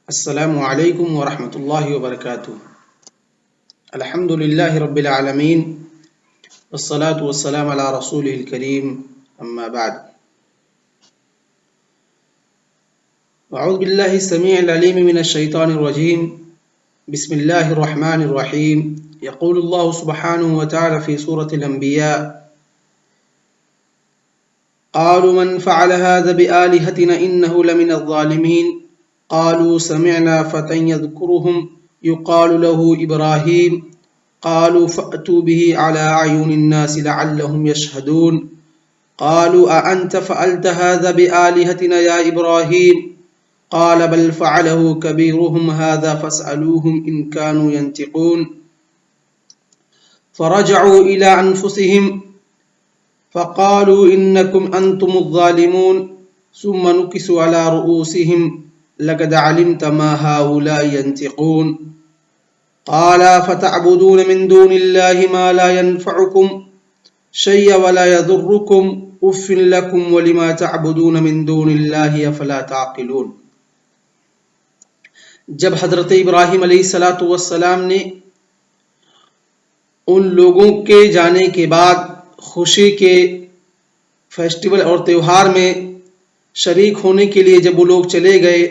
السلام علیکم ورحمۃ اللہ وبرکاتہ۔ الحمد للہ رب العالمین والصلاة والسلام علی رسولہ الکریم، اما بعد۔ اعوذ باللہ السمیع العلیم من الشیطان الرجیم، بسم اللہ الرحمن الرحیم۔ یقول اللہ سبحانہ وتعالی فی سورة الانبیاء: قالوا من فعل هذا بآلهتنا إنه لمن الظالمين قالوا سمعنا فتى يذكرهم يقال له إبراهيم قالوا فأتوا به على أعين الناس لعلهم يشهدون قالوا أأنت فعلت هذا بآلهتنا يا إبراهيم قال بل فعله كبيرهم هذا فاسألوهم إن كانوا ينطقون فرجعوا إلى أنفسهم فقالوا إنكم أنتم الظالمون ثم نكسوا على رؤوسهم لقد علمت ما هؤلاء ينطقون قال فتعبدون من دون الله ما لا ينفعكم شيئا ولا يضركم اف لكم ولما تعبدون من دون الله افلا تعقلون۔ جب حضرت ابراہیم علیہ السلام نے ان لوگوں کے جانے کے بعد خوشی کے فیسٹیول اور تہوار میں شریک ہونے کے لیے جب وہ لوگ چلے گئے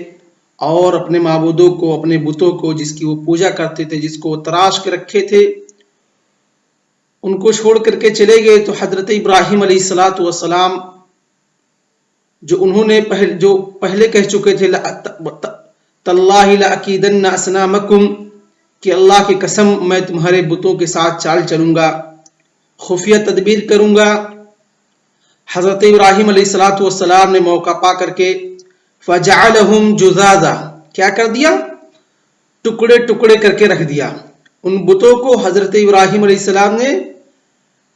اور اپنے معبودوں کو، اپنے بتوں کو جس کی وہ پوجا کرتے تھے، جس کو وہ تراش کے رکھے تھے، ان کو چھوڑ کر کے چلے گئے، تو حضرت ابراہیم علیہ السلام جو انہوں نے پہلے کہہ چکے تھے تاللہ لأکیدن اصنامکم، کہ اللہ کی قسم میں تمہارے بتوں کے ساتھ چال چلوں گا، خفیہ تدبیر کروں گا۔ حضرت ابراہیم علیہ السلام نے موقع پا کر کے فجعلہم جذاذا، کیا کر دیا؟ ٹکڑے ٹکڑے کر کے رکھ دیا۔ ان بتوں کو حضرت ابراہیم علیہ السلام نے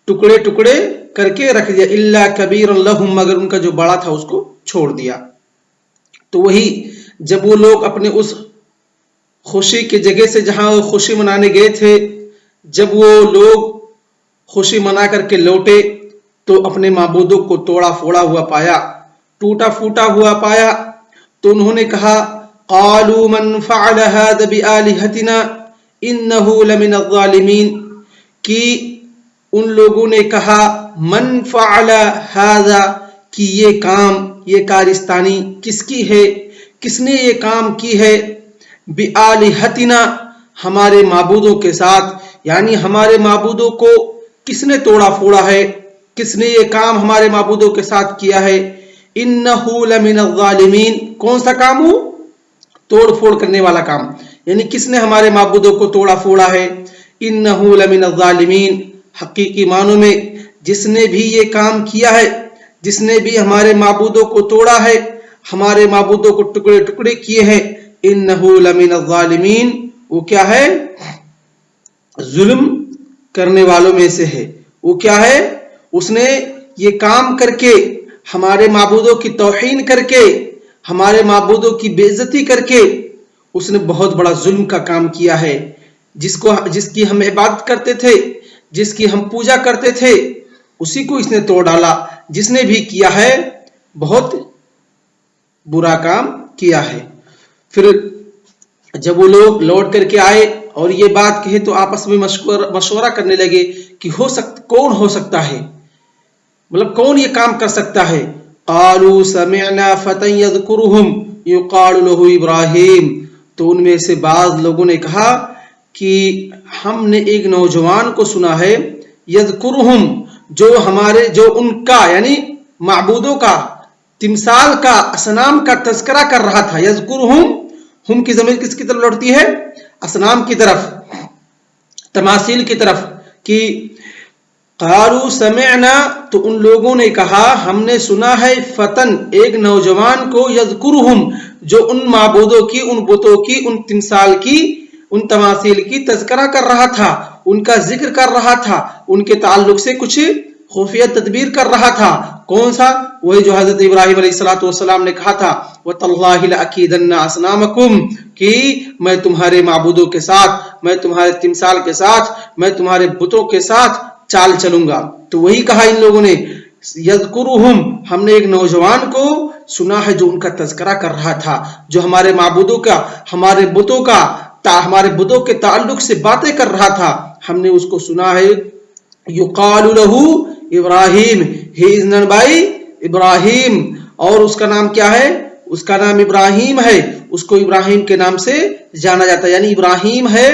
ٹکڑے ٹکڑے کر کے رکھ دیا، الا کبیر لہم، مگر ان کا جو بڑا تھا اس کو چھوڑ دیا۔ تو وہی جب وہ لوگ اپنے اس خوشی کی جگہ سے جہاں وہ خوشی منانے گئے تھے، جب وہ لوگ خوشی منا کر کے لوٹے تو اپنے معبودوں کو توڑا پھوڑا ہوا پایا، ٹوٹا پھوٹا ہوا پایا، تو انہوں نے کہا قالوا من فعل هذا بآلهتنا انه لمن الظالمین، کہ ان لوگوں نے کہا من فعل هذا، کہ یہ کام، یہ کارستانی کس کی ہے، کس نے یہ کام کی ہے، بآلهتنا، ہمارے معبودوں کے ساتھ، یعنی ہمارے معبودوں کو کس نے توڑا پھوڑا ہے، کس نے یہ کام ہمارے معبودوں کے ساتھ کیا ہے، انہو لمن الظالمین، کون سا کام ہو؟ توڑ پھوڑ کرنے والا کام، یعنی کس نے ہمارے معبودوں کو توڑا پھوڑا ہے، انہو لمن الظالمین، حقیقی معنوں میں جس نے بھی یہ کام کیا ہے، جس نے بھی ہمارے معبودوں کو توڑا ہے، ہمارے معبودوں کو ٹکڑے ٹکڑے کیے ہیں، انہو لمن الظالمین، وہ کیا ہے؟ ظلم کرنے والوں میں سے ہے۔ وہ کیا ہے؟ اس نے یہ کام کر کے، ہمارے معبودوں کی توہین کر کے، ہمارے معبودوں کی بے عزتی کر کے، اس نے بہت بڑا ظلم کا کام کیا ہے۔ جس کی ہم عبادت کرتے تھے، جس کی ہم پوجا کرتے تھے، اسی کو اس نے توڑ ڈالا۔ جس نے بھی کیا ہے بہت برا کام کیا ہے۔ پھر جب وہ لوگ لوٹ کر کے آئے اور یہ بات کہے تو آپس میں مشورہ کرنے لگے کہ کون ہو سکتا ہے، مطلب کون یہ کام کر سکتا ہے۔ قالوا سمعنا فتى يذكرهم يقال له ابراہیم، تو ان میں سے بعض لوگوں نے کہا کہ ہم نے ایک نوجوان کو سنا ہے، یذکرہم، جو ان کا یعنی معبودوں کا، تمثال کا، اصنام کا تذکرہ کر رہا تھا۔ یذکرہم، ہم کی ضمیر کس کی طرف لوٹتی ہے؟ اصنام کی طرف، تماثیل کی طرف، کہ قالوا سمعنا، تو ان لوگوں نے کہا ہم نے سنا ہے، فتن، ایک نوجوان کو، یذکرہم، جو ان معبودوں کی، ان بتوں کی، ان تمثال کی، ان تماثیل کی تذکرہ کر رہا تھا، ان کا ذکر کر رہا تھا، ان کے تعلق سے کچھ خفیہ تدبیر کر رہا تھا۔ کون سا؟ وہی جو حضرت ابراہیم علیہ السلام نے کہا تھا وَتَاللَّهِ لَأَكِيدَنَّ أَصْنَامَكُمْ، کہ میں تمہارے معبودوں کے ساتھ، میں تمہارے تمثال کے ساتھ، میں تمہارے بتوں کے ساتھ چال چلوں گا۔ تو وہی کہا ان لوگوں نے यज़कुरुहुम, हमने एक नौजवान को सुना है जो उनका तज़किरा कर रहा था, जो हमारे माबूदों का, हमारे बुतों के ताल्लुक से बातें कर रहा था। हमने उसको सुना है, युकालु लहू Ibrahim, he is none by Ibrahim, और उसका नाम क्या है? उसका नाम इब्राहिम है, उसको इब्राहिम के नाम से जाना जाता है। यानी इब्राहिम है,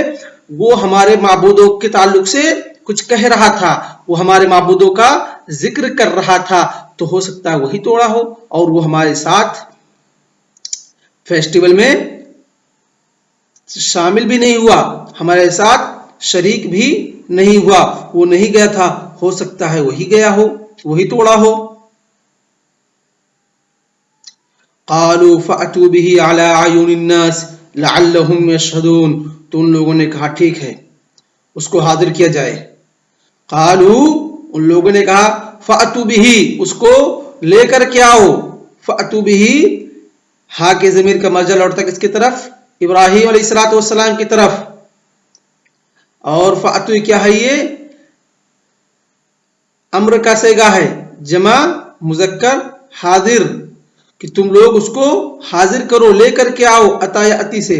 वो हमारे माबूदों के ताल्लुक से कुछ कह रहा था, वो हमारे माबूदों का जिक्र कर रहा था। तो हो सकता है वही तोड़ा हो और वो हमारे साथ फेस्टिवल में शामिल भी नहीं हुआ, हमारे साथ शरीक भी नहीं हुआ, वो नहीं गया था। हो सकता है वही गया हो, वही तोड़ा हो। क़ालू फ़अतू बिही अला अयुनिन नास लअल्लहुम यशहदून, तो उन लोगों ने कहा ठीक है, उसको हाजिर किया जाए। क़ालू, उन लोगों ने कहा, फ़अतू बिही, उसको लेकर के आओ। फ़अतू बिही, हा के ज़मीर का मर्जा लौटता किसकी तरफ? इब्राहीम अलैहिस्सलातु वस्सलाम की तरफ। और फ़अतू क्या है? ये अम्र का सेगा है, जमा मुज़क्कर हाजिर, कि तुम लोग उसको हाजिर करो, लेकर के आओ। अताया अति से,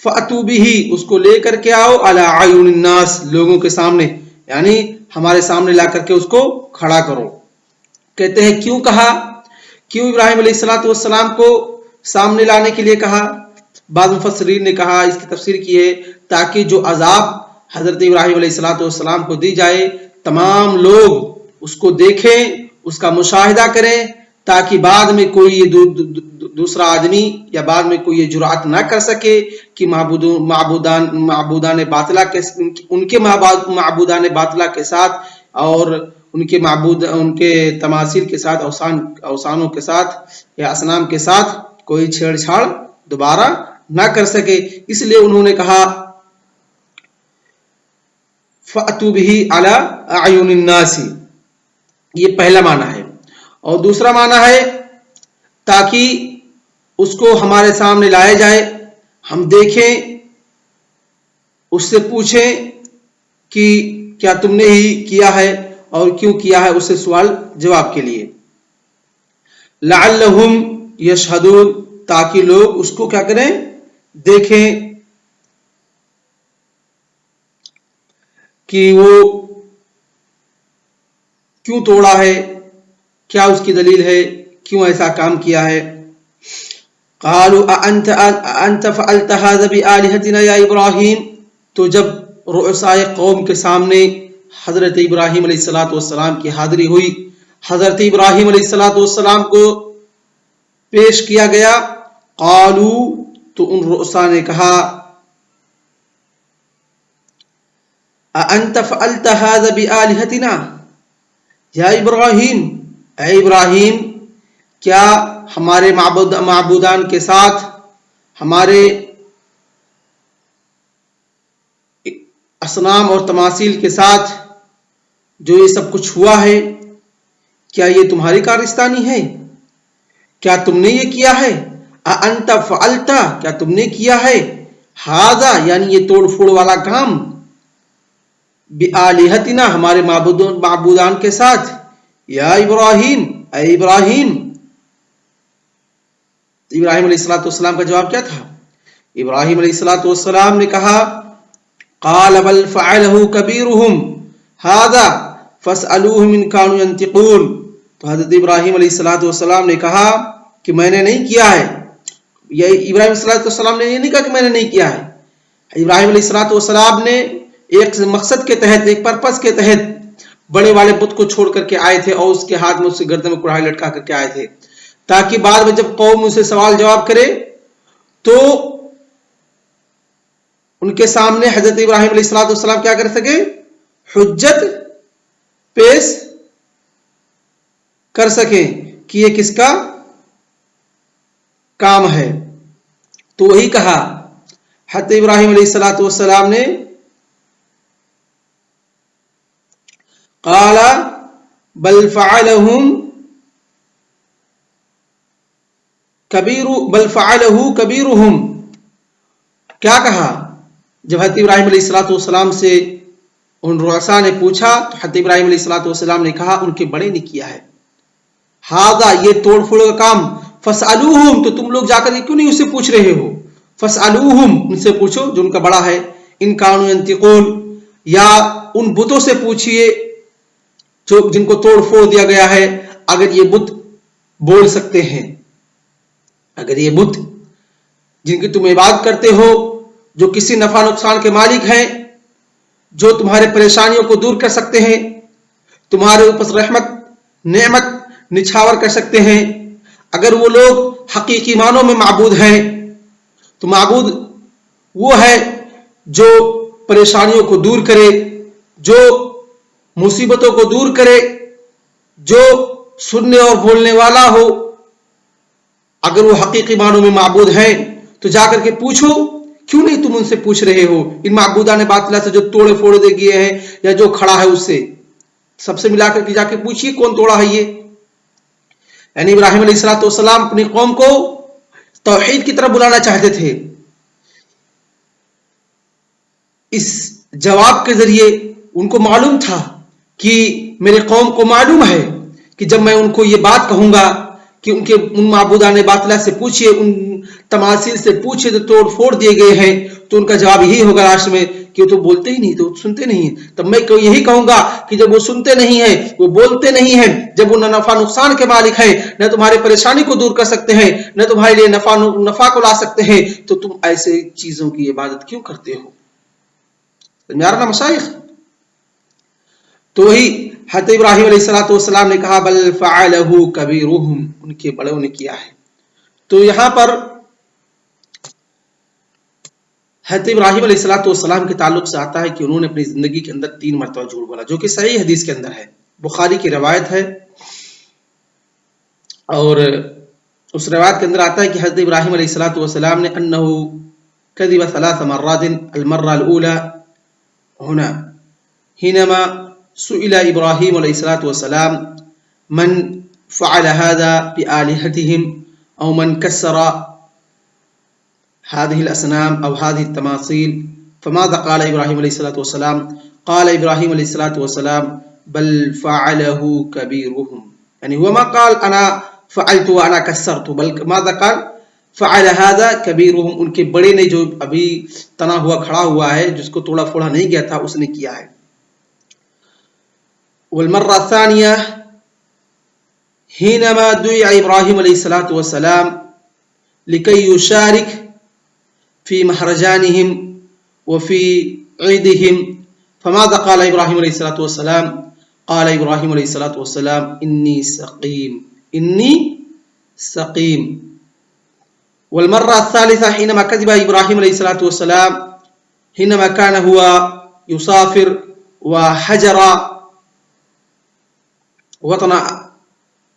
फ़अतू बिही, उसको लेकर के आओ, अला अयुनिन नास, लोगों के सामने, यानी हमारे सामने ला करके उसको खड़ा करो। कहते हैं क्यों कहा, क्यों इब्राहिम अलैहिस्सलातु वस्सलाम को सामने लाने के लिए कहा? बाद मुफस्सिरीन ने कहा, इसकी तफसीर की है, ताकि जो अजाब हजरत इब्राहिम अलैहिस्सलातु वस्सलाम को दी जाए, तमाम लोग उसको देखें, उसका मुशाहिदा करें, ताकि बाद में कोई ये दूसरा आदमी या बाद में कोई ये जुरात ना कर सके कि माबूदान बातिला के, उनके माबूदान बातिला के साथ और उनके तमासील के साथ, अवसानों के साथ या असनाम के साथ कोई छेड़छाड़ दोबारा ना कर सके। इसलिए उन्होंने कहा फ़अतू बिही अला अयुनिन नासी, ये पहला माना है। और दूसरा माना है ताकि उसको हमारे सामने लाया जाए, हम देखें, उससे पूछें कि क्या तुमने ही किया है और क्यों किया है, उससे सवाल जवाब के लिए। लअल्लहुम यशहदून, ताकि लोग उसको क्या करें? देखें कि वो क्यों तोड़ा है, क्या उसकी दलील है, क्यों ऐसा काम किया है। क़ालू अअंत फ़अल्त हाज़ा बिआलिहतिना या इब्राहीम, तो जब रुअसाए कौम के सामने हज़रत इब्राहीम अलैहिस्सलातु वस्सलाम की हाज़िरी हुई, हज़रत इब्राहीम अलैहिस्सलातु वस्सलाम को पेश किया गया। क़ालू, तो उन रुअसा ने कहा, अअंत फ़अल्त हाज़ा बिआलिहतिना या इब्राहीम, ऐ इब्राहीम, क्या हमारे माबूदान के साथ, हमारे असनाम और तमासील के साथ जो ये सब कुछ हुआ है, क्या ये तुम्हारी कारस्तानी है? क्या तुमने ये किया है? अअंत फ़अल्ता, क्या तुमने किया है? हाज़ा, यानी ये तोड़ फोड़ वाला काम, बिआलिहतिना, हमारे माबूदान के साथ, या इब्राहीम, ऐ इब्राहीम। इब्राहीम अलैहिस्सलातु वस्सलाम का जवाब क्या था? इब्राहीम अलैहिस्सलातु वस्सलाम ने कहा, क़ाल बल फ़अलहु कबीरुहुम हाज़ा फ़स्अलूहुम इन कानू यंतिक़ून। तो हज़रत इब्राहीम अलैहिस्सलातु वस्सलाम ने कहा कि मैंने नहीं किया है। ये इब्राहीम अलैहिस्सलातु वस्सलाम ने ये नहीं कहा कि मैंने नहीं किया है। इब्राहीम अलैहिस्सलातु वस्सलाम ने एक मकसद के तहत, एक पर्पस के तहत बड़े वाले बुत को छोड़ करके आए थे और उसके हाथ में, उससे गर्दन में कुड़ाई लटका करके आए थे, ताकि बाद में जब कौम उनसे सवाल जवाब करे तो उनके सामने हजरत इब्राहीम अलैहिस्सलातु वस्सलाम क्या कर सके? हुज्जत पेश कर सके कि ये किसका काम है। तो वही कहा हजरत इब्राहीम अलैहिस्सलातु वस्सलाम ने, क़ाला बल फ़अलहु कबीरुहुम, क्या कहा? जब हज़रत इब्राहीम अलैहिस्सलातु वस्सलाम से उन रुअसा ने पूछा तो हज़रत इब्राहीम अलैहिस्सलातु वस्सलाम ने कहा उनके बड़े ने किया है। हादा ये तोड़ फोड़ का काम, फसअलूहुम तो तुम लोग जाकर क्यों नहीं उससे पूछ रहे हो, फसअलूहुम उनसे पूछो जो उनका बड़ा है, इन कानू यंतिकून या उन बुतों से पूछिए जो जिनको तोड़ फोड़ दिया गया है, अगर ये बुत बोल सकते हैं, अगर ये बुत जिनकी तुम इबादत करते हो जो किसी नफा नुकसान के मालिक हैं, जो तुम्हारे परेशानियों को दूर कर सकते हैं, तुम्हारे ऊपर रहमत नेमत निछावर कर सकते हैं, अगर वो लोग हकीकी मानों में माबूद हैं तो माबूद वो है जो परेशानियों को दूर करे, जो मुसीबतों को दूर करे, जो सुनने और बोलने वाला हो। अगर वो हकीकी मानों में माबूद हैं तो जाकर के पूछो, क्यों नहीं तुम उनसे पूछ रहे हो इन माबूदाने बातिला से जो तोड़े फोड़े दे गए हैं या जो खड़ा है उससे, सबसे मिलाकर के जाके पूछिए कौन तोड़ा है ये। यानी इब्राहिम अलैहिस्सलाम अपनी कौम को तौहीद की तरफ बुलाना चाहते थे। इस जवाब के जरिए उनको मालूम था कि मेरे कौम को मालूम है कि जब मैं उनको ये बात कहूंगा कि उनके उन माबूदाने बातिला से पूछिए, उन तमासील से पूछिए जो तोड़ फोड़ दिए गए हैं, तो उनका जवाब यही होगा लास्ट में कि वो तो बोलते ही नहीं, तो सुनते नहीं। तब मैं यही कहूंगा कि जब वो सुनते नहीं है, वो बोलते नहीं है, जब वो न नफा नुकसान के मालिक है, न तुम्हारी परेशानी को दूर कर सकते हैं, न तुम्हारे लिए नफा को ला सकते हैं, तो तुम ऐसे चीजों की इबादत क्यों करते हो। यार ना मशाइख, तो वही हज़रत इब्राहिम अलैहिस्सलाम ने कहा बल फ़अलहु कबीरुहुम, उनके बड़ों ने किया है। तो यहां पर हज़रत इब्राहिम अलैहिस्सलाम के ताल्लुक से आता है कि उन्होंने अपनी जिंदगी के अंदर 3 मरतबा झूठ बोला, जो कि सही हदीस के अंदर है, बुखारी की रवायत है। और उस रवायत के अंदर आता है कि हज़रत इब्राहिम अलैहिस्सलाम ने अन्नहु कज़िब 3 मर्रातिन, अल-मर्रा अल-ऊला हुना हिनमा सुइला इब्राहिम अलैहिस्सलाम मन फ़अल हाज़ा बिआलिहतिहिम औ मन कस्सरा हादिहिल असनाम औ हादिहित तमासील फमाज़ा क़ाल इब्राहिम अलैहिस्सलाम क़ाल इब्राहिम अलैहिस्सलाम बल फ़अलहु कबीरुहुम, यानी हुवा मा क़ाल अना फ़अलतु व अना कस्सरतु बल माज़ा क़ाल फ़अल हाज़ा कबीरुहुम, उनके बड़े ने जो अभी तना हुआ खड़ा हुआ है, जिसको तोड़ा फोड़ा नहीं गया था, उसने किया है। वल मर्रा सानिया हिनमा दुइया इब्राहिम अलैहिस्सलाम लिकई युशारिक फी महरजानिहिम व फी ईदिहिम फमाज़ा क़ाल इब्राहिम अलैहिस्सलाम क़ाल इब्राहिम अलैहिस्सलाम इन्नी सक़ीम। वल मर्रा सालिसा हिनमा कज़िबा इब्राहिम अलैहिस्सलाम हिनमा कान हुआ युसाफिर व हजरा वतना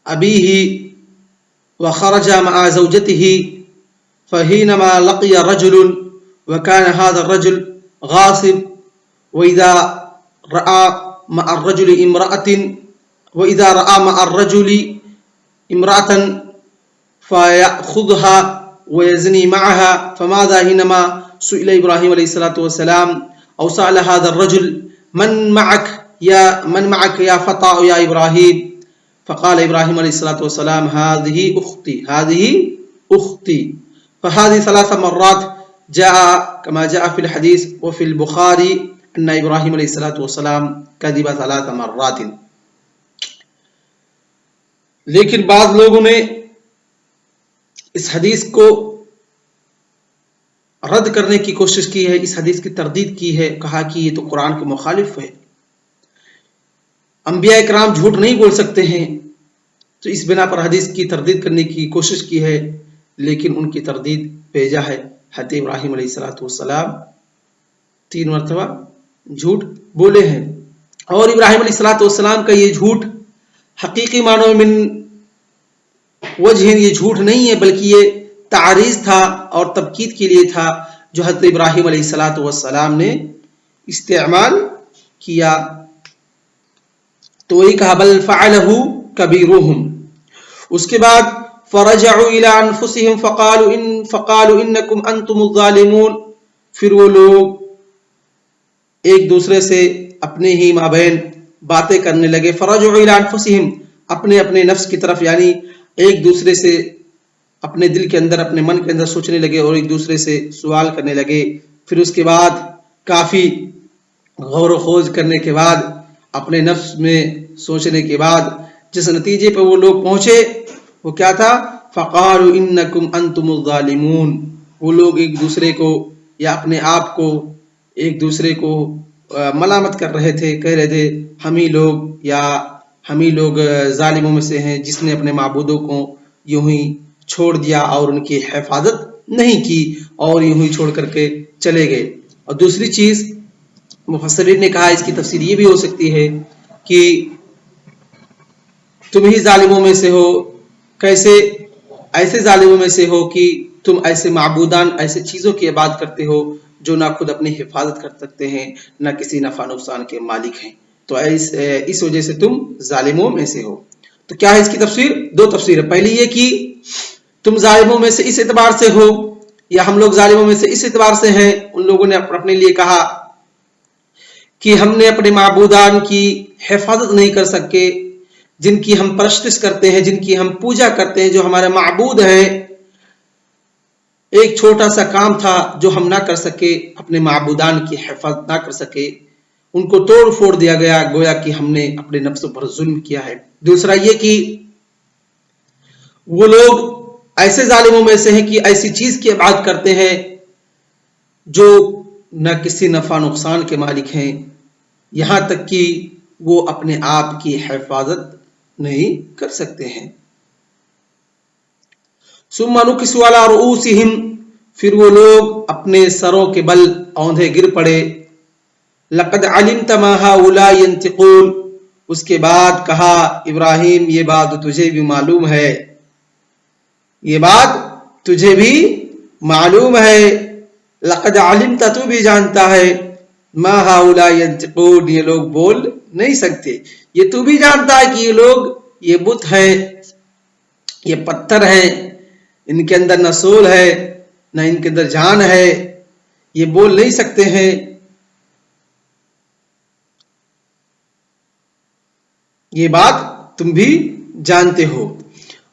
अबीही व खरजा मआ ज़ौजतिही फहीनमा लक़िया रजुलन व कान हाज़ा रजुल गासिब व इज़ा रआ मआ रजुल इम्रअतिन व इज़ा रआ मआ रजुल इम्रअतन फयअख़ुज़हा व यज़नी मअहा फमाज़ा हिनमा सुइला इब्राहिम अलैहिस्सलाम औ सअल हाज़ा रजुल मन मअक या फ़ता या इब्राहिम फ़क़ाल इब्राहिम अलैहिस्सलाम हाज़िही उख़्ती फ़हाज़िही 3 मर्रात जाअ कमा जाअ फ़िल हदीस व फ़िल बुखारी अन्ना इब्राहिम अलैहिस्सलाम कज़िबा 3 मर्रातिन। लेकिन बाद लोगों ने इस हदीस को रद्द करने की कोशिश की है, इस हदीस की तरदीद की है, कहा कि ये तो कुरान के मुखालिफ है, अंबिया इकराम झूठ नहीं बोल सकते हैं, तो इस बिना पर हदीस की तरदीद करने की कोशिश की है। लेकिन उनकी तरदीद भेजा है हज़रत इब्राहिम अलैहिस्सलाम 3 मरतबा झूठ बोले हैं, और इब्राहिम अलैहिस्सलाम का ये झूठ हकीकी मानों में वजह ये झूठ नहीं है, बल्कि ये तारीज़ था और तबकीद के लिए था जो हज़रत इब्राहिम अलैहिस्सलाम ने इस्तेमाल किया। तो वही कहा बल फ़अलहु कबीरुहुम। उसके बाद फ़रजअू इला अनफुसिहिम फ़क़ालू इन्नकुम अंतुमुज़ ज़ालिमून, फिर वो लोग एक दूसरे से अपने ही माबैन बातें करने लगे। फ़रजअू इला अनफुसिहिम, اپنے اپنے نفس کی طرف یعنی ایک دوسرے سے اپنے دل کے اندر اپنے من کے اندر سوچنے لگے اور ایک دوسرے سے سوال کرنے لگے. پھر اس کے بعد کافی غور و خوض کرنے کے بعد اپنے نفس میں سوچنے کے بعد جس نتیجے پہ وہ لوگ پہنچے وہ کیا تھا؟ فقالوا انکم انتم الظالمون. وہ لوگ ایک دوسرے کو یا اپنے آپ کو ایک دوسرے کو ملامت کر رہے تھے، کہہ رہے تھے ہم ہی لوگ ظالموں میں سے ہیں جس نے اپنے معبودوں کو یوں ہی چھوڑ دیا اور ان کی حفاظت نہیں کی اور یوں ہی چھوڑ کر کے چلے گئے. اور دوسری چیز مفسرین نے کہا اس کی تفسیر یہ بھی ہو سکتی ہے کہ تم ہی ظالموں میں سے ہو. کیسے؟ ایسے ظالموں میں سے ہو کہ تم ایسے معبودان ایسے چیزوں کی عبادت کرتے ہو جو نہ خود اپنی حفاظت کر سکتے ہیں نہ کسی نفع نقصان کے مالک ہیں، تو اس وجہ سے تم ظالموں میں سے ہو. تو کیا ہے اس کی تفسیر؟ دو تفسیر ہے. پہلی یہ کہ تم ظالموں میں سے اس اعتبار سے ہو یا ہم لوگ ظالموں میں سے اس اعتبار سے ہیں. ان لوگوں نے اپنے لیے کہا کہ ہم نے اپنے معبودان کی حفاظت نہیں کر سکے، جن کی ہم پرستش کرتے ہیں، جن کی ہم پوجا کرتے ہیں، جو ہمارے معبود ہیں. ایک چھوٹا سا کام تھا جو ہم نہ کر سکے، اپنے معبودان کی حفاظت نہ کر سکے، ان کو توڑ پھوڑ دیا گیا، گویا کہ ہم نے اپنے نفسوں پر ظلم کیا ہے. دوسرا یہ کہ وہ لوگ ایسے ظالموں میں سے ہیں کہ ایسی چیز کی عبادت کرتے ہیں جو نہ کسی نفع نقصان کے مالک ہیں، یہاں تک کہ وہ اپنے آپ کی حفاظت نہیں کر سکتے ہیں. ثم نكسوا على رؤوسهم، پھر وہ لوگ اپنے سروں کے بل اوندھے گر پڑے. لقد علمت ما هؤلاء ينطقون، اس کے بعد کہا ابراہیم یہ بات تجھے بھی معلوم ہے، یہ بات تجھے بھی معلوم ہے. لقد علمت، تو بھی جانتا ہے، ما هؤلاء ينطقون، یہ لوگ بول نہیں سکتے. یہ تو بھی جانتا ہے کہ یہ لوگ یہ بت ہیں، یہ پتھر ہیں، ان کے اندر نہ سول ہے نہ ان کے اندر جان ہے، یہ بول نہیں سکتے ہیں. یہ بات تم بھی جانتے ہو.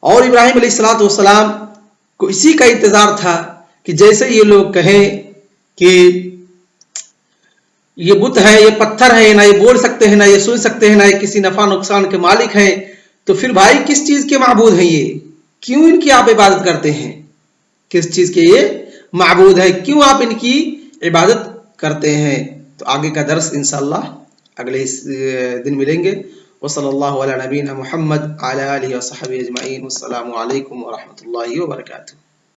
اور ابراہیم علیہ الصلوۃ والسلام کو اسی کا انتظار تھا کہ جیسے یہ لوگ کہیں کہ یہ بت ہے، یہ پتھر ہے، نہ یہ بول سکتے ہیں، نہ یہ سن سکتے ہیں، نہ یہ کسی نفع نقصان کے مالک ہیں، تو پھر بھائی کس چیز کے معبود ہیں یہ؟ کیوں ان کی آپ عبادت کرتے ہیں؟ کس چیز کے یہ معبود ہے؟ کیوں آپ ان کی عبادت کرتے ہیں؟ تو آگے کا درس انشاءاللہ اگلے دن ملیں گے. وصلی اللہ علی نبینا محمد علی آلہ وصحبہ اجمعین. السلام علیکم ورحمۃ اللہ وبرکاتہ.